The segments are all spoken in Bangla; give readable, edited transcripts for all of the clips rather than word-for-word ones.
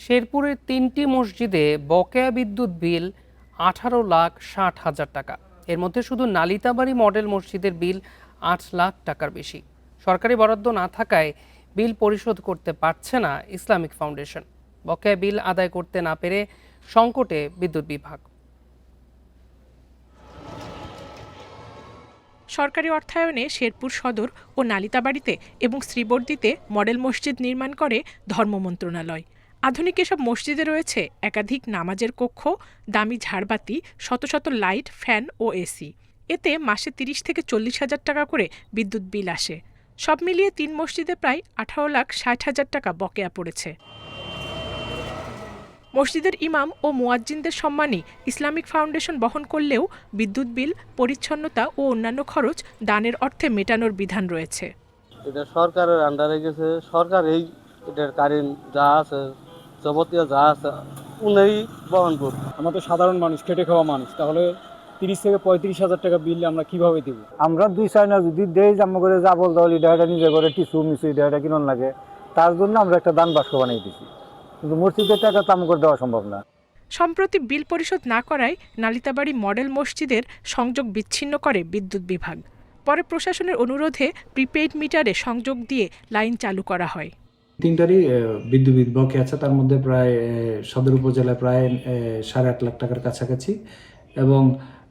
শেরপুরের ৩টি মসজিদে বকেয়া বিদ্যুৎ বিল 18,60,000 টাকা। এর মধ্যে শুধু নালিতাবাড়ি মডেল মসজিদের বিল 8 লাখ টাকার বেশি। সরকারি বরাদ্দ না থাকায় বিল পরিশোধ করতে পারছে না ইসলামিক ফাউন্ডেশন। বকেয়া বিল আদায় করতে না পেরে সংকটে বিদ্যুৎ বিভাগ। সরকারি অর্থায়নে শেরপুর সদর ও নালিতাবাড়িতে এবং শ্রীবর্দীতে মডেল মসজিদ নির্মাণ করে ধর্ম মন্ত্রণালয়। আধুনিক এসব মসজিদে রয়েছে একাধিক নামাজের কক্ষ, দামি ঝাড়বাতি, শত শত লাইট, ফ্যান ও এসি। এতে মাসে 30 থেকে 40,000 টাকা করে বিদ্যুৎ বিল আসে। সব মিলিয়ে 3 মসজিদে প্রায় 18,60,000 টাকা বকেয়া পড়েছে। মসজিদের ইমাম ও মুয়াজ্জিনদের সম্মানে ইসলামিক ফাউন্ডেশন বহন করলেও বিদ্যুৎ বিল, পরিচ্ছন্নতা ও অন্যান্য খরচ দানের অর্থে মেটানোর বিধান রয়েছে। এটা সরকারের আন্ডারে গেছে, সরকার এটার কারেন্ট যা আছে, যাবতীয় যা আছে উনি বহন করবে। আমরা তো সাধারণ মানুষ, খেটে খাওয়া মানুষ, তাহলে 30 থেকে 35,000 টাকা বিল আমরা কিভাবে দেব? আমরা 2 না যদি দেই জাম্মা করে যা বলতে হলে এটা নিজে করে টিসু মিসু এটা কিনন লাগে, তার জন্য আমরা একটা দান বাক্স বানিয়ে দিছি, কিন্তু মসজিদের টাকা তো করে দেওয়া সম্ভব না। সম্প্রতি বিল পরিশোধ না করায় নালিতাবাড়ি মডেল মসজিদের সংযোগ বিচ্ছিন্ন করে বিদ্যুৎ বিভাগ। পরে প্রশাসনের অনুরোধে প্রিপেইড মিটারে সংযোগ দিয়ে লাইন চালু করা হয়। 3টারই বিদ্যুৎ বিল বকেয়া আছে, তার মধ্যে প্রায় সদর উপজেলায় প্রায় 8.5 লাখ টাকার কাছাকাছি, এবং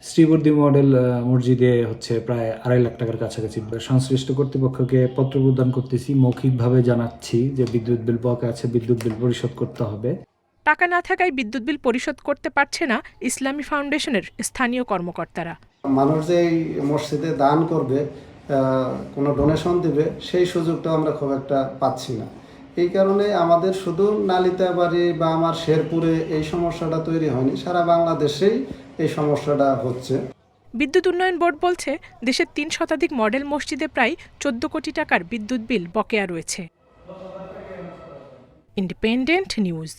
শ্রীবর্দী মডেল মসজিদে হচ্ছে প্রায় 2.5 লাখ টাকার কাছাকাছি। সংশ্লিষ্ট কর্তৃপক্ষকে পত্র প্রদান করতেছি, মৌখিকভাবে জানাচ্ছি যে বিদ্যুৎ বিল বকেয়া আছে, বিদ্যুৎ বিল পরিশোধ করতে হবে। টাকা না থাকায় বিদ্যুৎ বিল পরিশোধ করতে পারছে না ইসলামী ফাউন্ডেশনের স্থানীয় কর্মকর্তারা। মানুষ যে এই মসজিদে দান করবে, কোনো ডোনেশন দিবে, সেই সুযোগটা আমরা খুব একটা পাচ্ছি না। এই কারণে আমাদের শুধু নালিতাবাড়ি বা আমার শেরপুরে এই সমস্যাটা তৈরি হয়নি, সারা বাংলাদেশেই এই সমস্যাটা হচ্ছে। বিদ্যুৎ উন্নয়ন বোর্ড বলছে দেশের 3 শতাধিক মডেল মসজিদে প্রায় 14 কোটি টাকার বিদ্যুৎ বিল বকেয়া রয়েছে। Independent news.